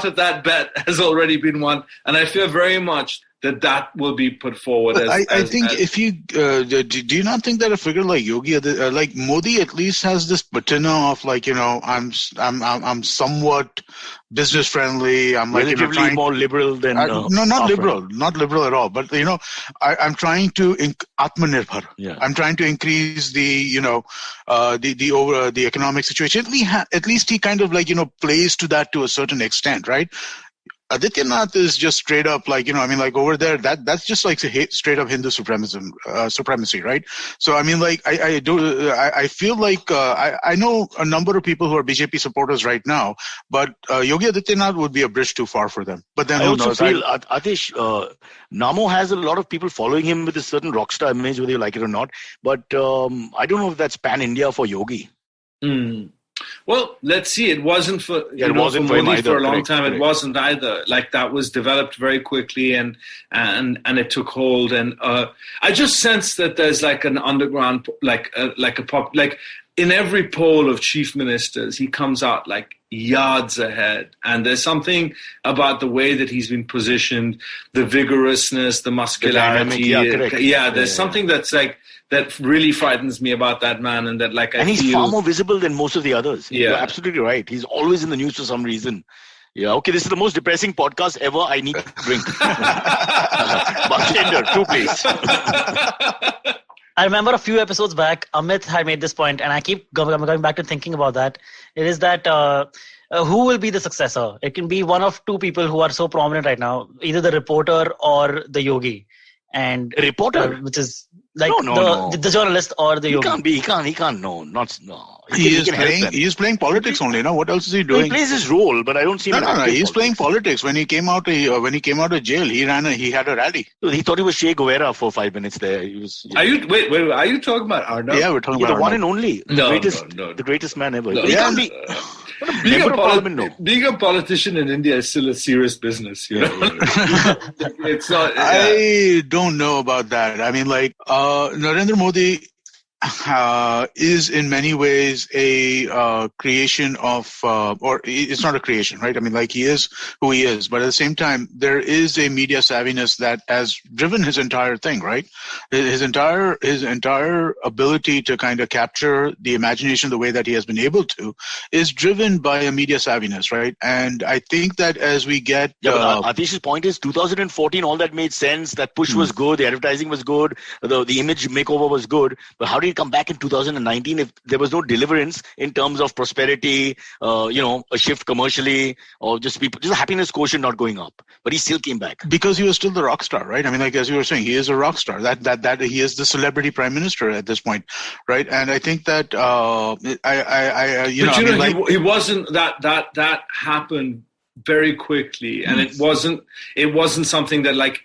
of that bet has already been won, and I fear very much that will be put forward. I think if you do you not think that a figure like Yogi, like Modi, at least has this patina of like, you know, I'm somewhat business friendly. I'm like, relatively, you know, more liberal than no, not liberal at all. But you know, I'm trying to Atmanirbhar. Yeah. I'm trying to increase the, you know, the economic situation. At least he kind of like, you know, plays to that to a certain extent, right? Adityanath is just straight up like, you know, I mean, like over there, that's just like straight up Hindu supremacy, right? So, I mean, like, I feel like, I know a number of people who are BJP supporters right now, but Yogi Adityanath would be a bridge too far for them. But then I also feel, Atish, Namo has a lot of people following him with a certain rock star image, whether you like it or not. But I don't know if that's pan-India for Yogi. Well, let's see. It wasn't for Modi for a long time. Correct. It wasn't either. Like that was developed very quickly, and it took hold. And I just sense that there's like an underground, like in every poll of chief ministers, he comes out like yards ahead. And there's something about the way that he's been positioned, the vigorousness, the muscularity. There's something that's like. That really frightens me about that man, and that like he's far more visible than most of the others. Yeah, you're absolutely right. He's always in the news for some reason. Yeah, okay, this is the most depressing podcast ever. I need to drink. Bartender, 2 please. I remember a few episodes back, Amit had made this point, and I keep going back to thinking about that. It is that who will be the successor? It can be one of two people who are so prominent right now, either the reporter or the yogi. And a reporter, which is like the journalist or the yogi. He can't. No. He is playing politics only. No, what else is he doing? He plays his role, but I don't see him. No. He's playing politics. When he came out of jail, he had a rally. He thought he was Che Guevara for 5 minutes there. He was. Are you talking about Arnav? Yeah, we're talking about the one and only, the greatest man ever. No, he can't be. Being a politician in India is still a serious business. You know? It's not. Yeah. I don't know about that. I mean, like Narendra Modi is in many ways a creation of, or it's not a creation, right? I mean, like he is who he is, but at the same time, there is a media savviness that has driven his entire thing, right? His entire ability to kind of capture the imagination the way that he has been able to is driven by a media savviness, right? And I think that as we get... but Atish's point is 2014, all that made sense. That push was good. The advertising was good. The image makeover was good. But how did he come back in 2019 if there was no deliverance in terms of prosperity, a shift commercially, or just a happiness quotient not going up? But he still came back because he was still the rock star, right? I mean, like as you were saying, he is a rock star. That he is the celebrity prime minister at this point, right? And I think that he wasn't that happened very quickly, and it wasn't something that like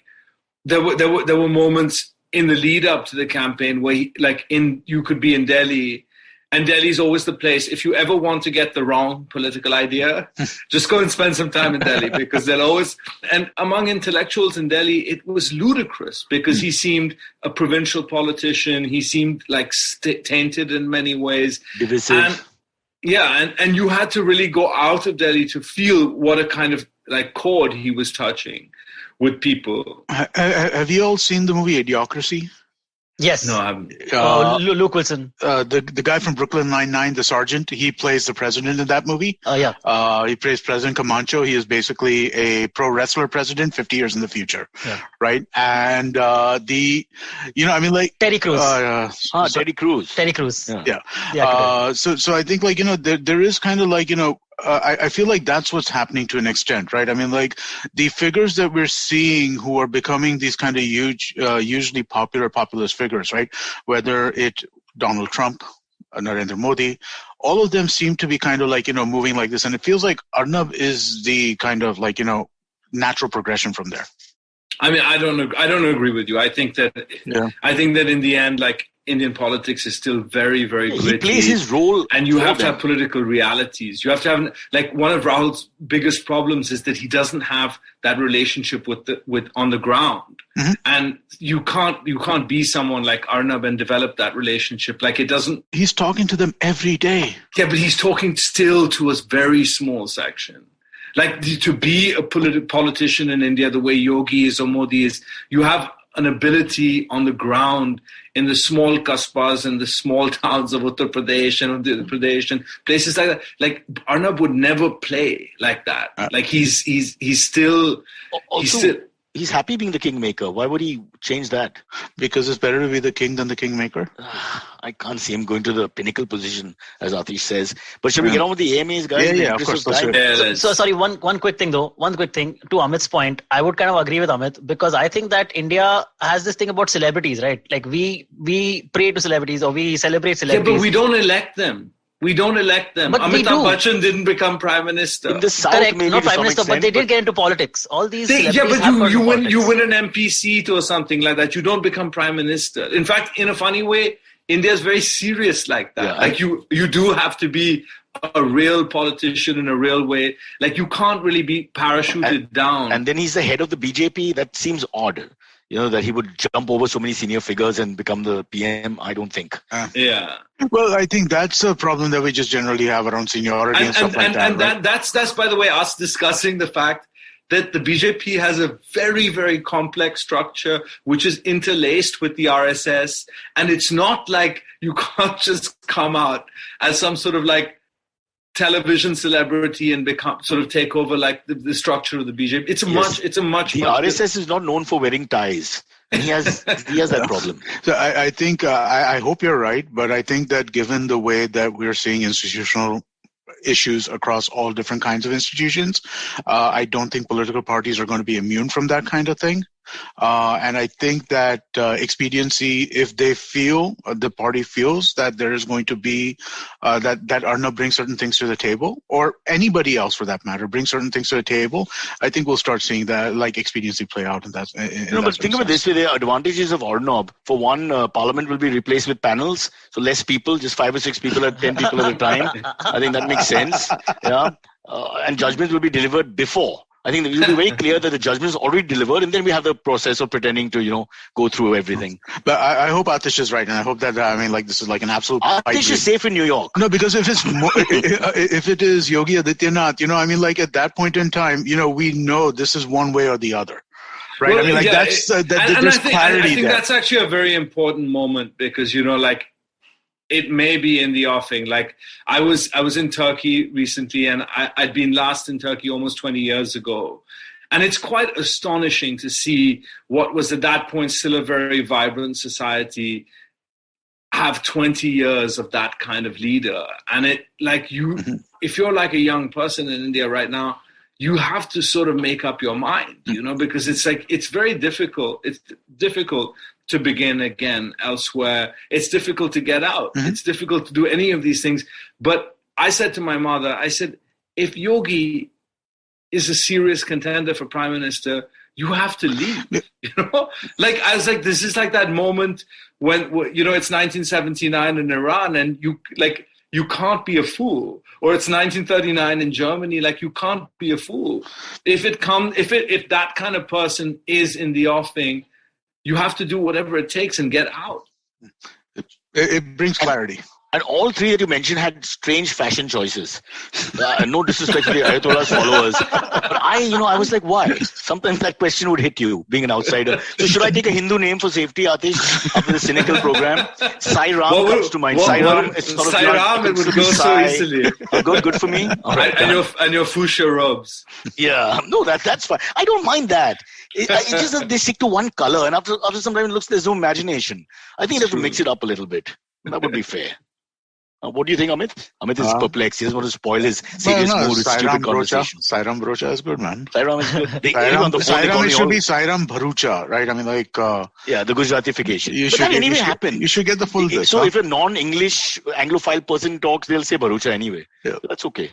there were moments in the lead up to the campaign where you could be in Delhi, and Delhi's always the place. If you ever want to get the wrong political idea, just go and spend some time in Delhi, because they'll always, and among intellectuals in Delhi, it was ludicrous because he seemed a provincial politician. He seemed like tainted in many ways. Divisive. And you had to really go out of Delhi to feel what a kind of like chord he was touching with people. Have you all seen the movie Idiocracy? Yes. No, I haven't. Luke Wilson. The guy from Brooklyn Nine-Nine, the sergeant, he plays the president in that movie. Oh, yeah. He plays President Camacho. He is basically a pro wrestler president 50 years in the future. Yeah. Right? And Terry Crews. Terry Crews. Terry Crews. Yeah. So I think there is kind of I feel like that's what's happening to an extent, right? I mean, like the figures that we're seeing who are becoming these kind of huge, usually populist figures, right? Whether it's Donald Trump, Narendra Modi, all of them seem to be kind of moving like this. And it feels like Arnab is the kind of natural progression from there. I mean, I don't agree with you. I think that in the end, Indian politics is still very, very gritty. He plays his role. And you have to have political realities. You have to have, like, one of Rahul's biggest problems is that he doesn't have that relationship with on the ground. Mm-hmm. And you can't be someone like Arnab and develop that relationship. Like, it doesn't. He's talking to them every day. Yeah, but he's talking still to a very small section. Like, to be a politician in India the way Yogi is or Modi is, you have an ability on the ground in the small kasbas and the small towns of Uttar Pradesh and Madhya Pradesh and places like that. Like, Arnab would never play like that. Like, he's still. He's happy being the kingmaker. Why would he change that? Because it's better to be the king than the kingmaker. I can't see him going to the pinnacle position, as Atish says. But shall we get on with the AMAs, guys? Yeah, of course. So sorry, one quick thing though. One quick thing to Amit's point. I would kind of agree with Amit because I think that India has this thing about celebrities, right? Like we pray to celebrities or we celebrate celebrities. Yeah, but we don't elect them. But Amitabh Bachchan didn't become prime minister. In the South, correct, maybe not prime some minister, extent, but they did get into politics. All these celebrities but have you politics. win an MP seat or something like that. You don't become prime minister. In fact, in a funny way, India is very serious like that. Yeah, like you do have to be a real politician in a real way. Like, you can't really be parachuted down. And then he's the head of the BJP. That seems odd. You know, that he would jump over so many senior figures and become the PM. I don't think. Yeah. Well, I think that's a problem that we just generally have around seniority and stuff like that. And that's by the way, us discussing the fact that the BJP has a very, very complex structure which is interlaced with the RSS. And it's not like you can't just come out as some sort of like television celebrity and take over like the structure of the BJP. It's a much. The RSS is not known for wearing ties. And he has that problem. So I think, I hope you're right, but I think that given the way that we're seeing institutional issues across all different kinds of institutions, I don't think political parties are going to be immune from that kind of thing. And I think that expediency, if they feel, the party feels that there is going to be, that Arnab brings certain things to the table, or anybody else for that matter, brings certain things to the table, I think we'll start seeing that like expediency play out in that. But think of it this way, there are advantages of Arnab. For one, Parliament will be replaced with panels, so less people, just 5 or 6 people at 10 people at a time. I think that makes sense. Yeah, and judgments will be delivered before. I think it will be very clear that the judgment is already delivered, and then we have the process of pretending to, go through everything. But I hope Atish is right, and I hope that this is like an absolute. Atish is safe in New York. No, because if it is Yogi Adityanath, at that point in time, we know this is one way or the other, right? Well, there's clarity. I think that's actually a very important moment because it may be in the offing. Like, I was in Turkey recently, and I'd been last in Turkey almost 20 years ago. And it's quite astonishing to see what was at that point still a very vibrant society have 20 years of that kind of leader. And if you're like a young person in India right now, you have to sort of make up your mind, because it's very difficult. It's difficult to begin again elsewhere. It's difficult to get out. Mm-hmm. It's difficult to do any of these things. But I said to my mother, if Yogi is a serious contender for prime minister, you have to leave. I was like, this is like that moment when, it's 1979 in Iran and you can't be a fool. Or it's 1939 in Germany, you can't be a fool. If that kind of person is in the offing, you have to do whatever it takes and get out. It brings clarity. And all three that you mentioned had strange fashion choices. No disrespect to the Ayatollah's followers. But I was like, why? Sometimes that question would hit you, being an outsider. So should I take a Hindu name for safety, Atish, after the cynical program? Sai Ram comes to mind. Sai Ram, it would go so easily. Good for me. All right, and your fuchsia robes. Yeah, no, that's fine. I don't mind that. It's just that they stick to one color, and after some time it looks there's no imagination. I think you have to mix it up a little bit. That would be fair. What do you think, Amit? Amit is perplexed. He doesn't want to spoil his serious mood with stupid conversation. Sairam Bharucha is good, man. Sairam is good. It should be Sairam Bharucha, right? The Gujaratification. But that anyway happen. You should get the full list. So if a non-English Anglophile person talks, they'll say Bharucha anyway. Yeah. That's okay.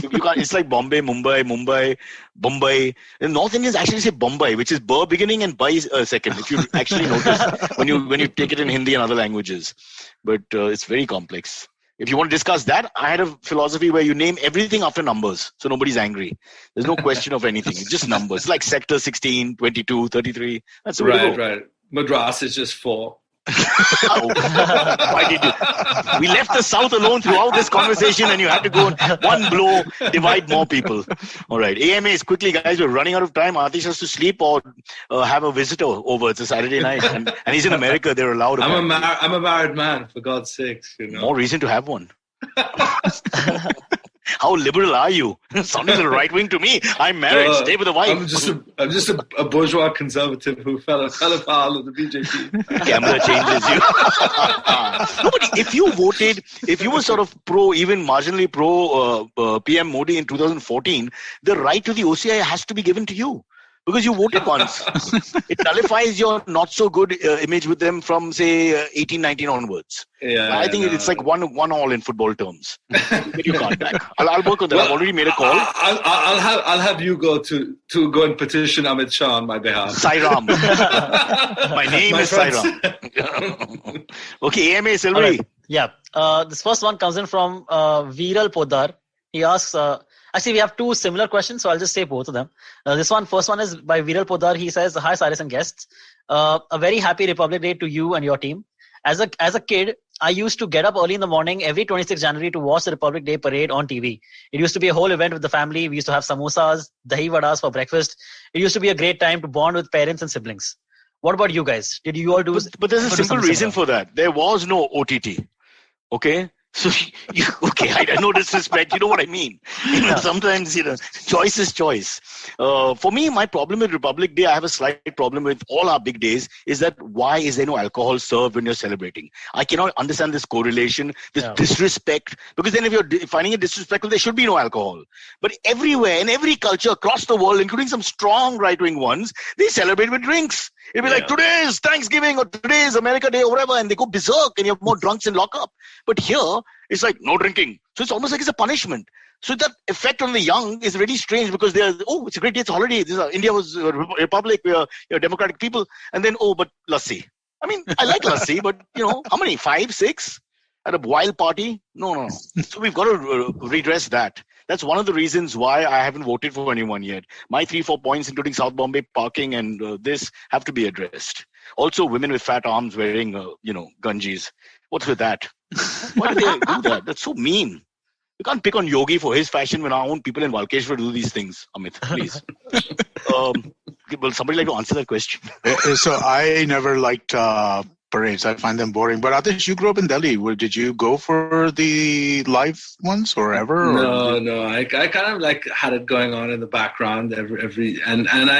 You can't. It's like Bombay, Mumbai, Bombay. And North Indians actually say Bombay, which is Bur beginning and Bai second. If you actually notice when you take it in Hindi and other languages, but it's very complex. If you want to discuss that, I had a philosophy where you name everything after numbers, so nobody's angry. There's no question of anything. It's just numbers. It's like sector 16, 22, 33. That's the way to go. Right. Madras is just 4. Why did you? We left the South alone throughout this conversation, and you had to go one blow, divide more people. All right, AMAs, quickly, guys. We're running out of time. Atish has to sleep or have a visitor over. It's a Saturday night, and he's in America. They're allowed. I'm a married man, for God's sakes. More reason to have one. How liberal are you? Sounding a little right wing to me. I'm married. Stay with a wife. I'm just a bourgeois conservative who fell afoul of the BJP. Camera changes you. No, but if you were sort of even marginally pro PM Modi in 2014, the right to the OCI has to be given to you. Because you voted once. It nullifies your not so good image with them from, say, 18-19 onwards. I think it's like one all in football terms. But you can't back. I'll work on that. I've already made a call. I'll have you go to go and petition Amit Shah on my behalf. Sairam. My name is Sairam. Okay, AMA Silvery. Right. Yeah. This first one comes in from Viral Podar. He asks... Actually, we have two similar questions, so I'll just say both of them. First one is by Viral Podar. He says, "Hi, Cyrus and guests. A very happy Republic Day to you and your team. As a kid, I used to get up early in the morning every 26 January to watch the Republic Day parade on TV. It used to be a whole event with the family. We used to have samosas, dahi vadas for breakfast. It used to be a great time to bond with parents and siblings. What about you guys? Did you all do? But there's a simple reason for that. There was no OTT. Okay." So, I no disrespect, you know what I mean. Sometimes, choice is choice. For me, my problem with Republic Day, I have a slight problem with all our big days, is that why is there no alcohol served when you're celebrating? I cannot understand this correlation, this disrespect, because then if you're finding it disrespectful, there should be no alcohol. But everywhere, in every culture across the world, including some strong right-wing ones, they celebrate with drinks. It'll be like, today is Thanksgiving or today is America Day or whatever, and they go berserk and you have more drunks in lockup. But here, it's like no drinking. So it's almost like it's a punishment. So that effect on the young is really strange because they're, it's a great day, it's a holiday. India was a republic, we are democratic people. And then, but lassi. I mean, I like lassi, but how many? 5, 6? At a wild party? No. So we've got to redress that. That's one of the reasons why I haven't voted for anyone yet. My 3-4 points, including South Bombay parking and this, have to be addressed. Also, women with fat arms wearing, ganjis. What's with that? Why do they do that? That's so mean. You can't pick on Yogi for his fashion when our own people in Walkeshwar do these things. Amit, please. Will somebody like to answer that question? So I never liked parades. I find them boring. But Atish, you grew up in Delhi. Did you go for the live ones or ever? No. I kind of like had it going on in the background and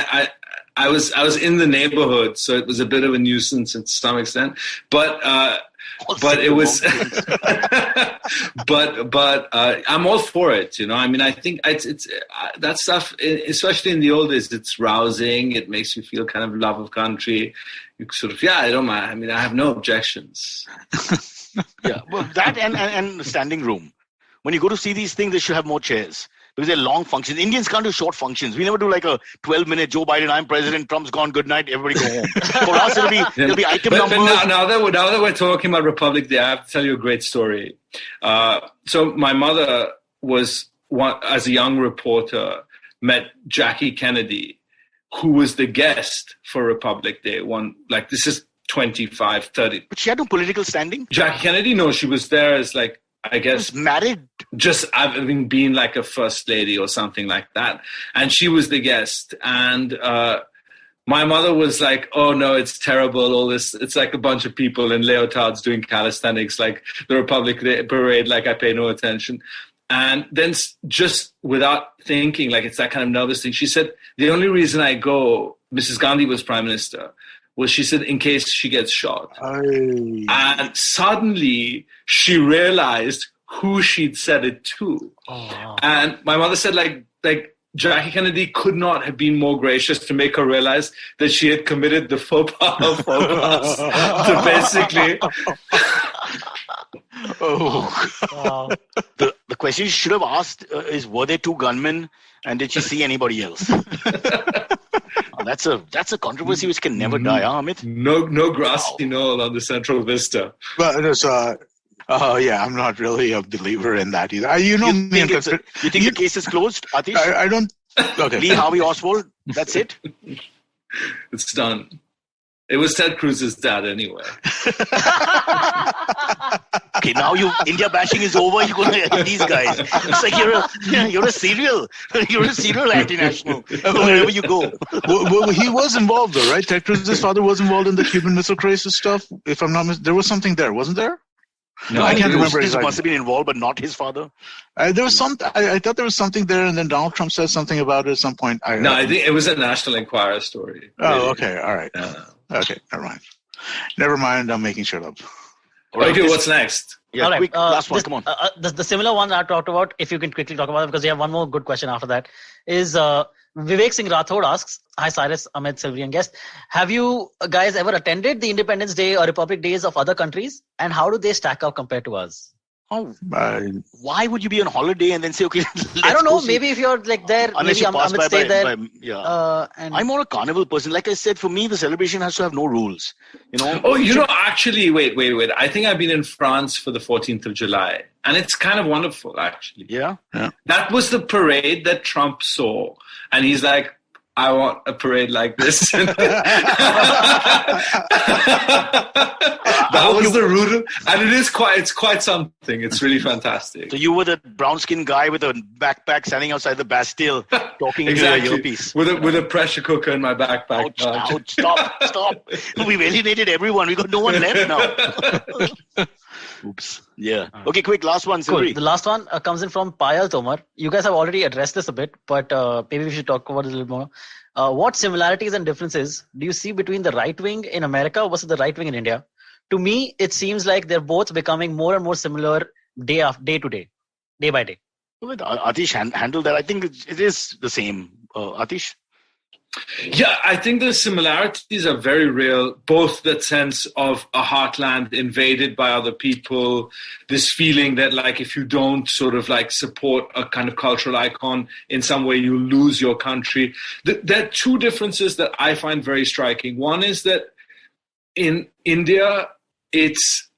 I was in the neighborhood, so it was a bit of a nuisance to some extent. But it was, but I'm all for it. I mean, I think it's that stuff, especially in the old days, it's rousing. It makes you feel kind of love of country. You sort of, I don't mind. I mean, I have no objections. Well, that and standing room. When you go to see these things, they should have more chairs. Because they're long functions. Indians can't do short functions. We never do like a 12-minute Joe Biden, I'm president, Trump's gone, good night, everybody go home. For us, it'll be item numbers. But now that we're talking about Republic Day, I have to tell you a great story. So my mother as a young reporter, met Jackie Kennedy, who was the guest for Republic Day. This is 25, 30. But she had no political standing? Jackie Kennedy, no, she was there as I guess married, just having been like a first lady or something like that, and she was the guest. And my mother was like, "Oh no, it's terrible! All this, it's like a bunch of people in leotards doing calisthenics, like the Republic Day parade. Like I pay no attention." And then, just without thinking, like it's that kind of nervous thing, she said, "The only reason I go, Mrs. Gandhi was Prime Minister." Was she said in case she gets shot. Aye. And suddenly she realized who she'd said it to. Oh. And my mother said like Jackie Kennedy could not have been more gracious to make her realize that she had committed the faux pas to basically... The question she should have asked is, were there two gunmen and did she see anybody else? That's a controversy which can never die, huh, Amit? No grassy knoll on the Central Vista. Well, there's yeah, I'm not really a believer in that either. You think the case is closed, Atish? I don't. Okay. Lee Harvey Oswald, that's it? It's done. It was Ted Cruz's dad anyway. Okay, now India bashing is over. You're going to hit these guys. It's like you're a serial anti-national wherever you go. Well, he was involved though, right? Ted Cruz's father was involved in the Cuban Missile Crisis stuff. If I'm not mistaken, there was something there, wasn't there? No, I can't remember. He exactly. must have been involved, but not his father. There was some. I thought there was something there, and then Donald Trump said something about it at some point. I think it was a National Enquirer story. Oh, really. Okay, all right. Okay, never mind. I'm making shit up. Okay, what's next? Yeah, all right. Quick, last one. Come on. The similar one I talked about, if you can quickly talk about it, because we have one more good question after that, is Vivek Singh Rathod asks, hi Cyrus, Amit, Sylvie and guest, have you guys ever attended the Independence Day or Republic Days of other countries? And how do they stack up compared to us? Oh, why would you be on holiday and then say, okay, I don't know. Maybe if you're like there, unless maybe Amit stay there. I'm more a carnival person. Like I said, for me, the celebration has to have no rules. Actually, wait. I think I've been in France for the 14th of July. And it's kind of wonderful, actually. Yeah. That was the parade that Trump saw. And he's like, I want a parade like this. That was the root, and it's quite something. It's really fantastic. So you were the brown-skinned guy with a backpack standing outside the Bastille, talking exactly. into your earpiece. With a pressure cooker in my backpack. Ouch, stop. We've alienated everyone. We've got no one left now. Oops. Yeah. Okay, quick, last one. Cool. The last one comes in from Payal Tomar. You guys have already addressed this a bit, but maybe we should talk about it a little more. What similarities and differences do you see between the right wing in America versus the right wing in India? To me, it seems like they're both becoming more and more similar day to day, day by day. Atish handled that. I think it is the same. Atish? Yeah, I think the similarities are very real, both that sense of a heartland invaded by other people, this feeling that like if you don't sort of like support a kind of cultural icon in some way, you lose your country. There are two differences that I find very striking. One is that in India, it's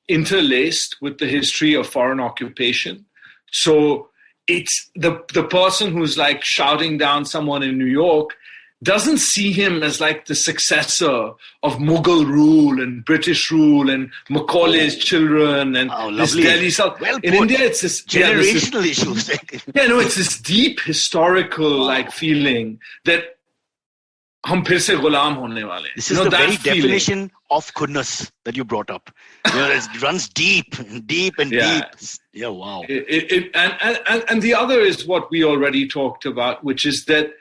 interlaced with the history of foreign occupation. So it's the person who's like shouting down someone in New York doesn't see him as like the successor of Mughal rule and British rule and Macaulay's children and this Delhi South. Well in India, it's this generational issues. It's this deep historical like feeling that hum phir se ghulam hone wale. This is the very definition of goodness that you brought up. It runs deep and deep. Yeah, wow. And the other is what we already talked about, which is that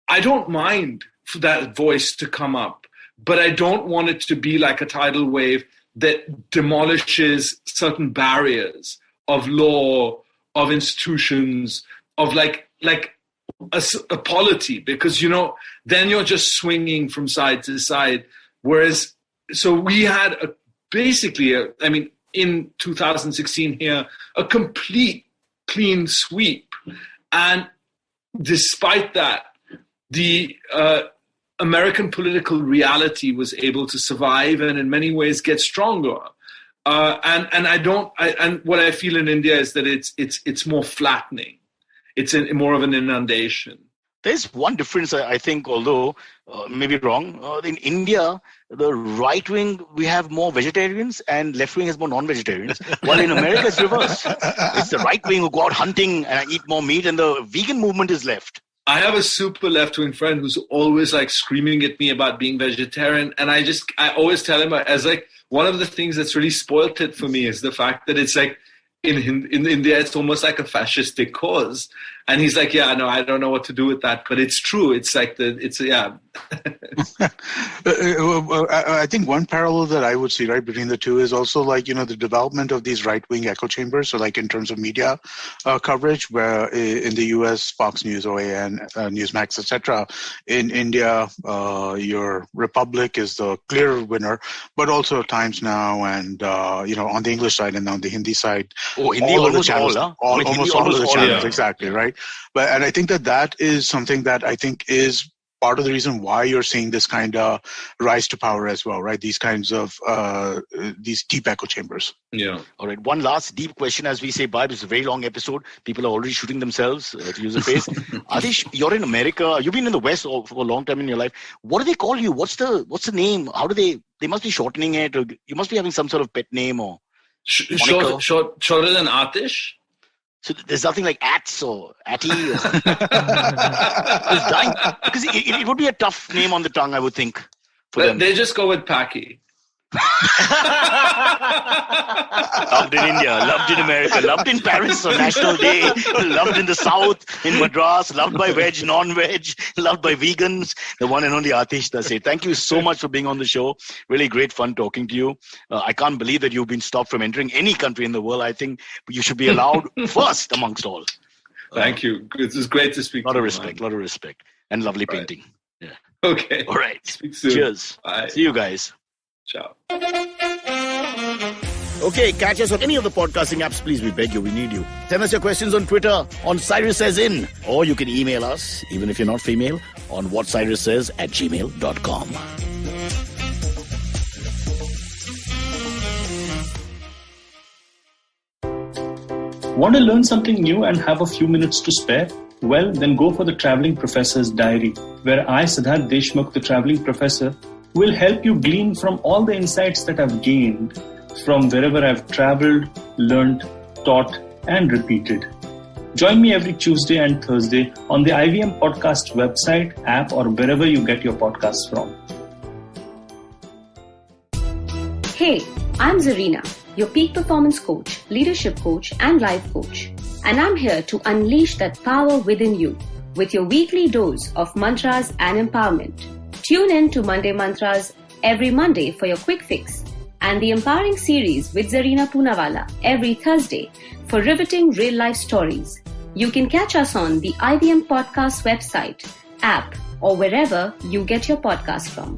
I don't mind for that voice to come up, but I don't want it to be like a tidal wave that demolishes certain barriers of law, of institutions, of like a polity, because, then you're just swinging from side to side. Whereas, so we had in 2016 here, a complete clean sweep. And despite that, the American political reality was able to survive and in many ways get stronger. And what I feel in India is that it's more flattening. It's more of an inundation. There's one difference, I think, although maybe wrong. In India, the right wing, we have more vegetarians and left wing has more non-vegetarians. While in America, it's reverse. It's the right wing who go out hunting and eat more meat, and the vegan movement is left. I have a super left-wing friend who's always like screaming at me about being vegetarian. And I always tell him as like one of the things that's really spoiled it for me is the fact that it's like in India, it's almost like a fascistic cause. And he's like, yeah, no, I don't know what to do with that. But it's true. It's like yeah. I think one parallel that I would see right between the two is also like, the development of these right-wing echo chambers. So like in terms of media coverage, where in the US, Fox News, OAN, Newsmax, etc. In India, your Republic is the clear winner, but also Times Now and, on the English side and on the Hindi side. Oh, Hindi almost all, huh? Almost all of the channels, yeah. Exactly, right? And I think that is something that I think is part of the reason why you're seeing this kind of rise to power as well, right? These kinds of these deep echo chambers. Yeah. All right. One last deep question as we say bye. It's a very long episode. People are already shooting themselves, to use a phrase. Adish, you're in America. You've been in the West for a long time in your life. What do they call you? What's the name? How do they must be shortening it, or you must be having some sort of pet name or shorter than Atish? So there's nothing like Ats or Atty. It's dying. Because it would be a tough name on the tongue, I would think. For them. They just go with Paki. Loved in India, loved in America, loved in Paris on National Day, loved in the South, in Madras, loved by veg, non-veg, loved by vegans. The one and only Atish Dase. Thank you so much for being on the show. Really great fun talking to you. I can't believe that you've been stopped from entering any country in the world. I think you should be allowed first amongst all. Thank you. It was great to speak to you. A lot of respect. And lovely painting. Yeah. Okay. All right. Speak soon. Cheers. Bye. See you guys. Ciao. Okay, catch us on any of the podcasting apps. Please, we beg you, we need you. Send us your questions on Twitter, on Cyrus Says In. Or you can email us, even if you're not female, on whatcyrussays@gmail.com. Want to learn something new and have a few minutes to spare? Well, then go for the Traveling Professor's Diary, where I, Siddharth Deshmukh, the Traveling Professor, will help you glean from all the insights that I've gained from wherever I've traveled, learned, taught, and repeated. Join me every Tuesday and Thursday on the IVM Podcast website, app, or wherever you get your podcasts from. Hey, I'm Zarina, your peak performance coach, leadership coach, and life coach. And I'm here to unleash that power within you with your weekly dose of mantras and empowerment. Tune in to Monday Mantras every Monday for your quick fix, and the Empowering Series with Zarina Poonawalla every Thursday for riveting real-life stories. You can catch us on the IVM Podcast website, app, or wherever you get your podcasts from.